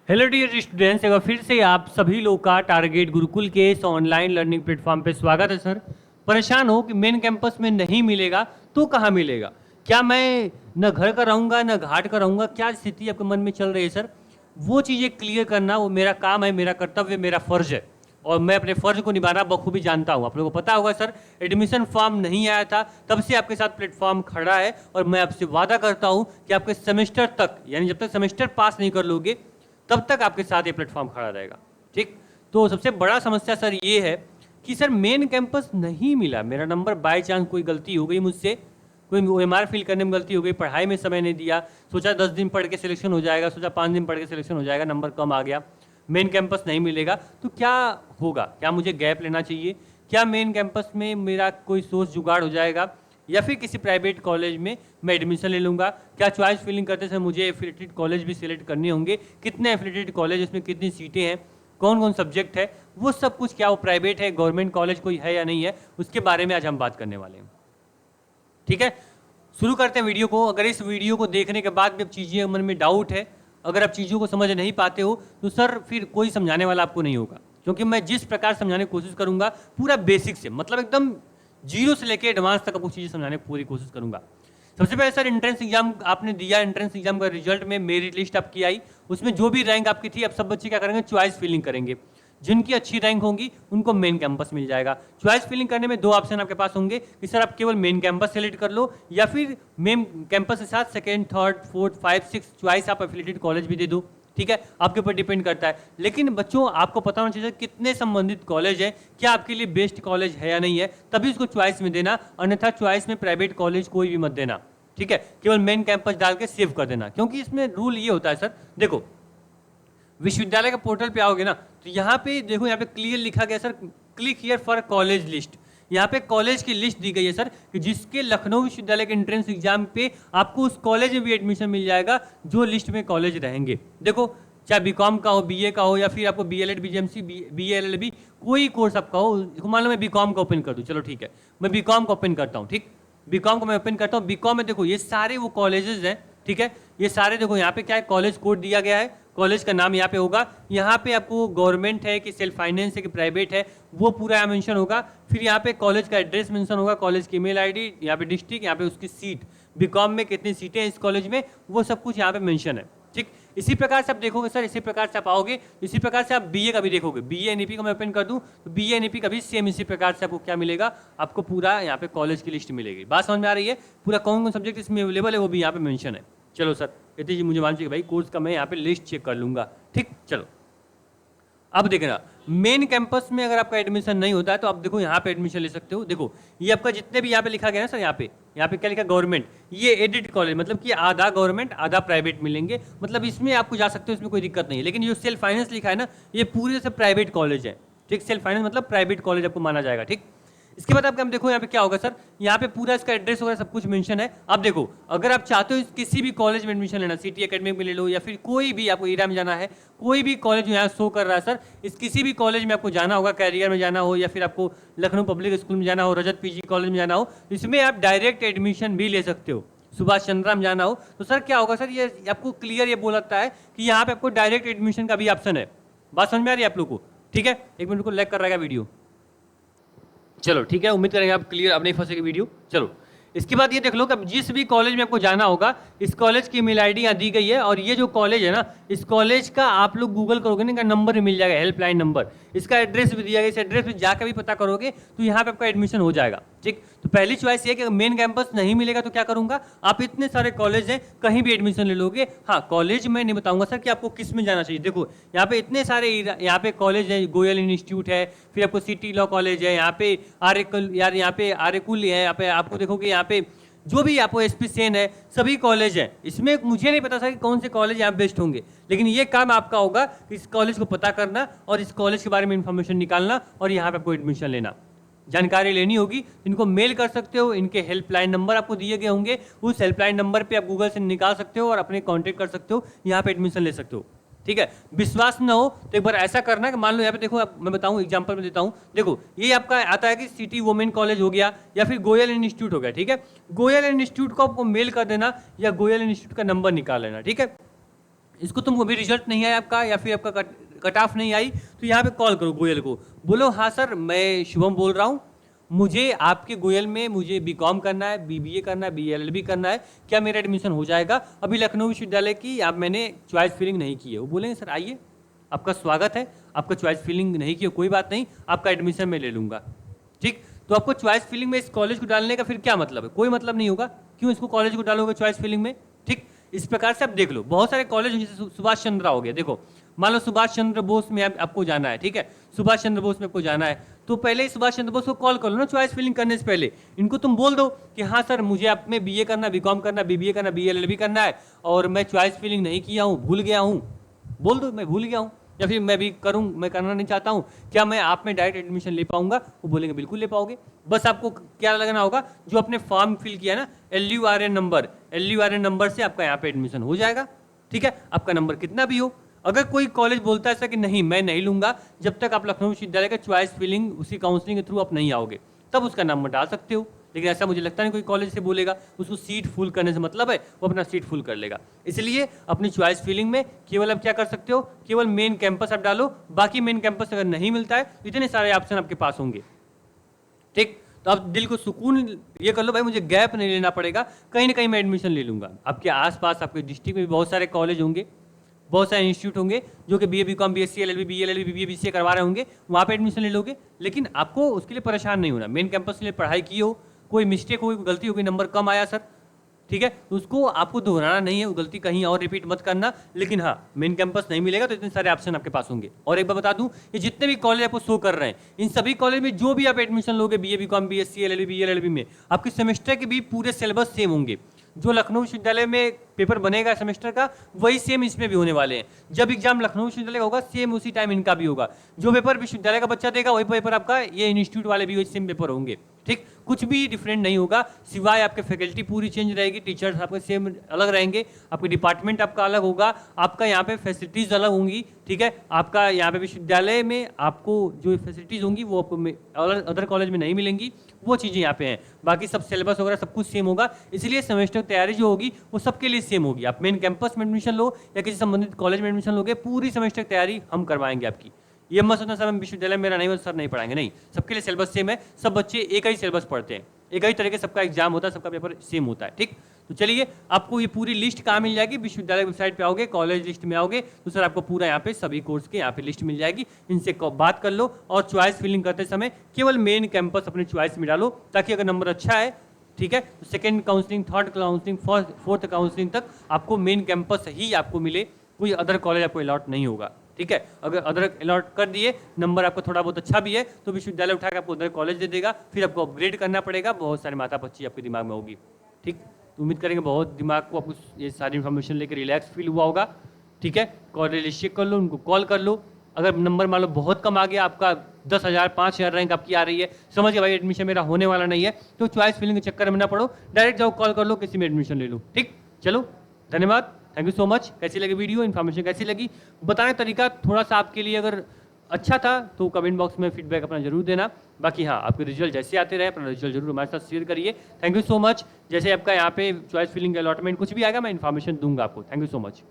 Hello dear students, एक बार फिर से आप सभी लोग का टारगेट गुरुकुल के इस ऑनलाइन लर्निंग प्लेटफॉर्म पे स्वागत है। सर, परेशान हो कि मेन कैंपस में नहीं मिलेगा तो कहाँ मिलेगा? क्या मैं न घर का रहूँगा न घाट का रहूँगा? क्या स्थिति आपके मन में चल रही है सर? वो चीज़ें क्लियर करना वो मेरा काम है, मेरा कर्तव्य, मेरा फर्ज है और मैं अपने फर्ज को निभाना बखूबी जानता हूँ। आप लोगों को पता होगा सर, एडमिशन फॉर्म नहीं आया था तब से आपके साथ प्लेटफॉर्म खड़ा है और मैं आपसे वादा करता हूँ कि आपके सेमेस्टर तक, यानी जब तक सेमेस्टर पास नहीं कर लोगे तब तक आपके साथ ये प्लेटफॉर्म खड़ा रहेगा। ठीक, तो सबसे बड़ा समस्या सर ये है कि सर मेन कैंपस नहीं मिला। मेरा नंबर बाय चांस कोई गलती हो गई मुझसे, कोई OMR फिल करने में गलती हो गई, पढ़ाई में समय नहीं दिया, सोचा 10 दिन पढ़ के सिलेक्शन हो जाएगा, सोचा 5 दिन पढ़ के सिलेक्शन हो जाएगा, नंबर कम आ गया, मेन कैंपस नहीं मिलेगा तो क्या होगा? क्या मुझे गैप लेना चाहिए? क्या मेन कैंपस में मेरा कोई सोर्स जुगाड़ हो जाएगा या फिर किसी प्राइवेट कॉलेज में मैं एडमिशन ले लूँगा? क्या चॉइस फिलिंग करते समय मुझे एफिलेटेड कॉलेज भी सिलेक्ट करने होंगे? कितने एफिलेटेड कॉलेज, उसमें कितनी सीटें हैं, कौन कौन सब्जेक्ट है, वो सब कुछ, क्या वो प्राइवेट है, गवर्नमेंट कॉलेज कोई है या नहीं है, उसके बारे में आज हम बात करने वाले हैं। ठीक है, शुरू करते हैं वीडियो को। अगर इस वीडियो को देखने के बाद भी अब चीज़ें मन में डाउट है, अगर आप चीज़ों को समझ नहीं पाते हो तो सर फिर कोई समझाने वाला आपको नहीं होगा, क्योंकि मैं जिस प्रकार समझाने की कोशिश करूँगा पूरा बेसिक से, मतलब एकदम जीरो से लेकर एडवांस तक आपको चीज़ें समझाने की पूरी कोशिश करूँगा। सबसे पहले सर, एंट्रेंस एग्जाम आपने दिया, एंट्रेंस एग्जाम का रिजल्ट में मेरिट लिस्ट आपकी आई, उसमें जो भी रैंक आपकी थी, अब सब बच्चे क्या करेंगे? चॉइस फिलिंग करेंगे। जिनकी अच्छी रैंक होंगी उनको मेन कैंपस मिल जाएगा। चॉइस फिलिंग करने में दो ऑप्शन आपके पास होंगे कि सर आप केवल मेन कैंपस सेलेक्ट कर लो या फिर मेन कैंपस के साथ सेकेंड, थर्ड, फोर्थ, 5, 6 चॉइस आप एफिलिएटेड कॉलेज भी दे दो। ठीक है, आपके ऊपर डिपेंड करता है। लेकिन बच्चों, आपको पता होना चाहिए कितने संबंधित कॉलेज है, क्या आपके लिए बेस्ट कॉलेज है या नहीं है, तभी उसको चॉइस में देना, अन्यथा चॉइस में प्राइवेट कॉलेज कोई भी मत देना। ठीक है, केवल मेन कैंपस डाल के सेव कर देना, क्योंकि इसमें रूल ये होता है सर, देखो विश्वविद्यालय का पोर्टल पे आओगे ना तो यहाँ पे देखो, यहाँ पे क्लियर लिखा गया sir, click here for college list. यहाँ पे कॉलेज की लिस्ट दी गई है सर कि जिसके लखनऊ विश्वविद्यालय के एंट्रेंस एग्जाम पे आपको उस कॉलेज में भी एडमिशन मिल जाएगा जो लिस्ट में कॉलेज रहेंगे। देखो, चाहे बीकॉम का हो, बीए का हो, या फिर आपको BLED, BGMC, BA, LLB कोई कोर्स आपका हो। मान लो मैं बीकॉम का ओपन कर दूँ, चलो ठीक है, मैं बीकॉम का ओपन करता हूँ। ठीक, बीकॉम को मैं ओपन करता हूँ। बीकॉम में देखो ये सारे वो कॉलेजेस हैं। ठीक है, ये सारे देखो यहाँ पे क्या है, कॉलेज कोड दिया गया है, कॉलेज का नाम यहाँ पे होगा, यहाँ पे आपको गवर्नमेंट है कि सेल्फ फाइनेंस है कि प्राइवेट है वो पूरा यहाँ मेंशन होगा। फिर यहाँ पे कॉलेज का एड्रेस मेंशन होगा, कॉलेज की ईमेल आईडी, यहाँ पे डिस्ट्रिक्ट, यहाँ पे उसकी सीट, बीकॉम में कितनी सीटें हैं इस कॉलेज में, वो सब कुछ यहाँ पे मेंशन है। ठीक, इसी प्रकार से आप देखोगे सर, इसी प्रकार से आप आओगे, इसी प्रकार से आप बीए का भी देखोगे। BA NEP का मैं ओपन कर दूं तो BA NEP का भी सेम इसी प्रकार से आपको क्या मिलेगा, आपको पूरा यहाँ पे कॉलेज की लिस्ट मिलेगी। बात समझ में आ रही है? पूरा कौन कौन सब्जेक्ट इसमें अवेलेबल है वो भी यहाँ पे मेंशन है। चलो सर, इतनी चीज मुझे मालूम चाहिए भाई, कोर्स का मैं यहाँ पे लिस्ट चेक कर लूंगा। ठीक, चलो अब देखना, मेन कैंपस में अगर आपका एडमिशन नहीं होता है तो आप देखो यहाँ पे एडमिशन ले सकते हो। देखो ये आपका जितने भी यहाँ पे लिखा गया ना सर, यहाँ पे क्या लिखा, गवर्नमेंट, ये एडिट कॉलेज, मतलब कि आधा गवर्नमेंट आधा प्राइवेट मिलेंगे, मतलब इसमें आपको जा सकते हो, इसमें कोई दिक्कत नहीं है। लेकिन जो सेल्फ फाइनेंस लिखा है ना, ये पूरे से प्राइवेट कॉलेज है। ठीक, सेल्फ फाइनेंस मतलब प्राइवेट कॉलेज आपको माना जाएगा। ठीक, इसके बाद आपका हम देखो यहाँ पे क्या होगा सर, यहाँ पे पूरा इसका एड्रेस वगैरह सब कुछ मेंशन है। आप देखो, अगर आप चाहते हो किसी भी कॉलेज में एडमिशन लेना, सिटी एकेडमिक में ले लो या फिर कोई भी आपको ईरा में जाना है, कोई भी कॉलेज यहाँ शो कर रहा है सर, इस किसी भी कॉलेज में आपको जाना होगा, कैरियर में जाना हो या फिर आपको लखनऊ पब्लिक स्कूल में जाना हो, रजत PG कॉलेज में जाना हो, इसमें आप डायरेक्ट एडमिशन भी ले सकते हो। सुभाष चंद्रा में जाना हो तो सर क्या होगा सर, ये आपको क्लियर ये बोलता है कि यहाँ पे आपको डायरेक्ट एडमिशन का भी ऑप्शन है। बात समझ में आ रही है आप लोग को? ठीक है, एक मिनट को लैग कर रहेगा वीडियो। चलो ठीक है, उम्मीद करेंगे आप क्लियर, अब नहीं फंसेगी वीडियो। चलो इसके बाद ये देख लो कि अब जिस भी कॉलेज में आपको जाना होगा, इस कॉलेज की ईमेल आईडी यहाँ दी गई है, और ये जो कॉलेज है ना, इस कॉलेज का आप लोग गूगल करोगे ना, इनका नंबर भी मिल जाएगा, हेल्पलाइन नंबर, इसका एड्रेस भी दिया गया, इस एड्रेस पे जाकर भी पता करोगे तो यहाँ पे आपका एडमिशन हो जाएगा। ठीक, तो पहली चॉइस ये कि मेन कैंपस नहीं मिलेगा तो क्या करूंगा, आप इतने सारे कॉलेज हैं कहीं भी एडमिशन ले लोगे। हाँ, कॉलेज मैं नहीं बताऊंगा सर कि आपको किस में जाना चाहिए। देखो यहाँ पे इतने सारे यहाँ पे कॉलेज है, गोयल इंस्टीट्यूट है, फिर आपको सिटी लॉ कॉलेज है, यहाँ पे आर्यकुल, यार यहाँ पे आर्यकुल है, यहाँ पे आपको देखोगे, यहाँ पे जो भी आपको SP सेन है, सभी कॉलेज हैं। इसमें मुझे नहीं पता सर कि कौन से कॉलेज यहाँ बेस्ट होंगे, लेकिन ये काम आपका होगा कि इस कॉलेज को पता करना और इस कॉलेज के बारे में इंफॉर्मेशन निकालना और यहाँ पे आपको एडमिशन लेना, जानकारी लेनी होगी। इनको मेल कर सकते हो, इनके हेल्पलाइन नंबर आपको दिए गए होंगे, उस हेल्पलाइन नंबर पे आप गूगल से निकाल सकते हो और अपने कॉन्टेक्ट कर सकते हो, यहाँ पे एडमिशन ले सकते हो। ठीक है, विश्वास न हो तो एक बार ऐसा करना कि मान लो यहाँ पे देखो, मैं बताऊँ एग्जांपल में देता हूँ। देखो ये आपका आता है कि सिटी वुमेन कॉलेज हो गया या फिर गोयल इंस्टीट्यूट हो गया। ठीक है, गोयल इंस्टीट्यूट को आपको मेल कर देना या गोयल इंस्टीट्यूट का नंबर निकाल लेना। ठीक है, इसको तुम अभी रिजल्ट नहीं आया आपका या फिर आपका कट ऑफ नहीं आई, तो यहाँ पे कॉल करो गोयल को, बोलो हाँ सर मैं शुभम बोल रहा हूँ, मुझे आपके गोयल में मुझे बीकॉम करना है, बीबीए करना है, बीएलएलबी करना है, क्या मेरा एडमिशन हो जाएगा? अभी लखनऊ विश्वविद्यालय की आप मैंने चॉइस फिलिंग नहीं की है। वो बोलेंगे सर आइए, आपका स्वागत है, आपका चॉइस फिलिंग नहीं की, कोई बात नहीं, आपका एडमिशन मैं ले लूँगा। ठीक, तो आपको चॉइस फिलिंग में इस कॉलेज को डालने का फिर क्या मतलब है? कोई मतलब नहीं होगा। क्यों इसको कॉलेज को डालोगे चॉइस फिलिंग में? ठीक, इस प्रकार से आप देख लो, बहुत सारे कॉलेज जैसे सुभाष चंद्र हो गया, देखो मान लो सुभाष चंद्र बोस में आपको जाना है, ठीक है, सुभाष चंद्र बोस में आपको जाना है, तो पहले ही सुभाष चंद्र बोस को कॉल कर लो ना चॉइस फिलिंग करने से पहले। इनको तुम बोल दो कि हाँ सर मुझे आप में बीए करना, बीकॉम करना, बीबीए करना, बीएलएलबी करना है और मैं चॉइस फिलिंग नहीं किया हूँ, भूल गया हूँ, बोल दो मैं भूल गया हूँ, या फिर मैं भी करूँ, मैं करना नहीं चाहता हूँ, क्या मैं आप में डायरेक्ट एडमिशन ले पाऊंगा? वो बोलेंगे बिल्कुल ले पाओगे। बस आपको क्या लगाना होगा, जो अपने फॉर्म फिल किया ना LURN नंबर से आपका यहाँ पे एडमिशन हो जाएगा। ठीक है, आपका नंबर कितना भी हो। अगर कोई कॉलेज बोलता है ऐसा कि नहीं मैं नहीं लूंगा जब तक आप लखनऊ विश्वविद्यालय का चॉइस फिलिंग उसी काउंसलिंग के थ्रू आप नहीं आओगे, तब उसका नंबर डाल सकते हो। लेकिन ऐसा मुझे लगता नहीं कोई कॉलेज से बोलेगा, उसको सीट फुल करने से मतलब है, वो अपना सीट फुल कर लेगा। इसलिए अपनी चॉइस फिलिंग में केवल आप क्या कर सकते हो, केवल मेन कैंपस आप डालो, बाकी मेन कैंपस अगर नहीं मिलता है तो इतने सारे ऑप्शन आपके पास होंगे। ठीक, तो आप दिल को सुकून ये कर लो भाई मुझे गैप नहीं लेना पड़ेगा, कहीं ना कहीं मैं एडमिशन ले लूंगा। आपके आसपास आपके डिस्ट्रिक्ट में भी बहुत सारे कॉलेज होंगे, बहुत सारे इंस्टीट्यूट होंगे जो कि BA BCom BSc LLB BLLB BBA BCA करवा रहे होंगे, वहाँ पे एडमिशन ले लोगे। लेकिन आपको उसके लिए परेशान नहीं होना, मेन कैंपस के लिए पढ़ाई की हो, कोई मिस्टेक हो गई, गलती हो गई, नंबर कम आया सर, ठीक है, तो उसको आपको दोहराना नहीं है, वो गलती कहीं और रिपीट मत करना। लेकिन हाँ मेन कैंपस नहीं मिलेगा तो इतने सारे ऑप्शन आपके पास होंगे। और एक बार बता दूं, ये जितने भी कॉलेज आपको शो कर रहे हैं, इन सभी कॉलेज में जो भी आप एडमिशन लोगे BA BCom BSc LLB BLLB में, आपके सेमेस्टर के भी पूरे सिलेबस सेम होंगे। जो लखनऊ विश्वविद्यालय में पेपर बनेगा सेमेस्टर का, वही सेम इसमें भी होने वाले हैं। जब एग्जाम लखनऊ विश्वविद्यालय का होगा सेम उसी टाइम इनका भी होगा। जो पेपर विश्वविद्यालय का बच्चा देगा वही पेपर आपका ये इंस्टीट्यूट वाले भी वही सेम पेपर होंगे। ठीक, कुछ भी डिफरेंट नहीं होगा, सिवाय आपके फैकल्टी पूरी चेंज रहेगी, टीचर्स आपके सेम अलग रहेंगे, आपके डिपार्टमेंट आपका अलग होगा, आपका यहाँ पे फैसिलिटीज़ अलग होंगी। ठीक है, आपका यहाँ पे विश्वविद्यालय में आपको जो फैसिलिटीज़ होंगी वो आपको अदर कॉलेज में नहीं मिलेंगी, वो चीज़ें यहाँ पे हैं। बाकी सब सिलेबस वगैरह सब कुछ सेम होगा, इसलिए सेमेस्टर तैयारी जो होगी वो सबके लिए सेम होगी। आप मेन कैंपस में एडमिशन लो या किसी संबंधित कॉलेज में एडमिशन लोगे, पूरी सेमेस्टर तैयारी हम करवाएंगे आपकी। ये मत सोचना सर हम विश्वविद्यालय मेरा नहीं सर नहीं पढ़ाएंगे, नहीं, सबके लिए सिलेबस सेम है, सब बच्चे एक ही सिलेबस पढ़ते हैं, एक ही तरह के सबका एग्जाम होता है, सबका पेपर सेम होता है। ठीक, तो चलिए आपको ये पूरी लिस्ट कहाँ मिल जाएगी, विश्वविद्यालय वेबसाइट पे आओगे, कॉलेज लिस्ट में आओगे तो सर आपको पूरा यहाँ पे सभी कोर्स के यहाँ पे लिस्ट मिल जाएगी, इनसे बात कर लो। और चॉइस फिलिंग करते समय केवल मेन कैंपस अपनी चॉइस में डालो, ताकि अगर नंबर अच्छा है, ठीक है, तो second counselling, third counselling, fourth counselling तक आपको मेन कैंपस ही आपको मिले, कोई अदर कॉलेज आपको अलॉट नहीं होगा। ठीक है, अगर अदर अलॉट कर दिए, नंबर आपका थोड़ा बहुत अच्छा भी है तो विश्वविद्यालय उठा के आपको अदर कॉलेज दे देगा, फिर आपको अपग्रेड करना पड़ेगा, बहुत सारी माथा पच्ची आपके दिमाग में होगी। ठीक, तो उम्मीद करेंगे बहुत दिमाग को आपको ये सारी इन्फॉर्मेशन लेकर रिलैक्स फील हुआ होगा। ठीक है, कॉलेज चेक कर लो, उनको कॉल कर लो। अगर नंबर मान लो बहुत कम आ गया, आपका 10,000 5,000 रैंक आपकी आ रही है, समझ गए भाई एडमिशन मेरा होने वाला नहीं है, तो चॉइस फिलिंग के चक्कर में ना पड़ो, डायरेक्ट जाओ कॉल कर लो, किसी में एडमिशन ले लो। ठीक, चलो धन्यवाद, थैंक यू सो मच। कैसी लगी वीडियो, इन्फॉर्मेशन कैसी लगी, बताने तरीका थोड़ा सा आपके लिए अगर अच्छा था तो कमेंट बॉक्स में फीडबैक अपना जरूर देना। बाकी हाँ, आपके रिजल्ट जैसे आते रहे अपना रिजल्ट जरूर हमारे साथ शेयर करिए। Thank you so much. जैसे आपका यहाँ पे चॉइस फिलिंग अलॉटमेंट कुछ भी आएगा मैं इन्फॉर्मेशन दूंगा आपको। Thank you so much.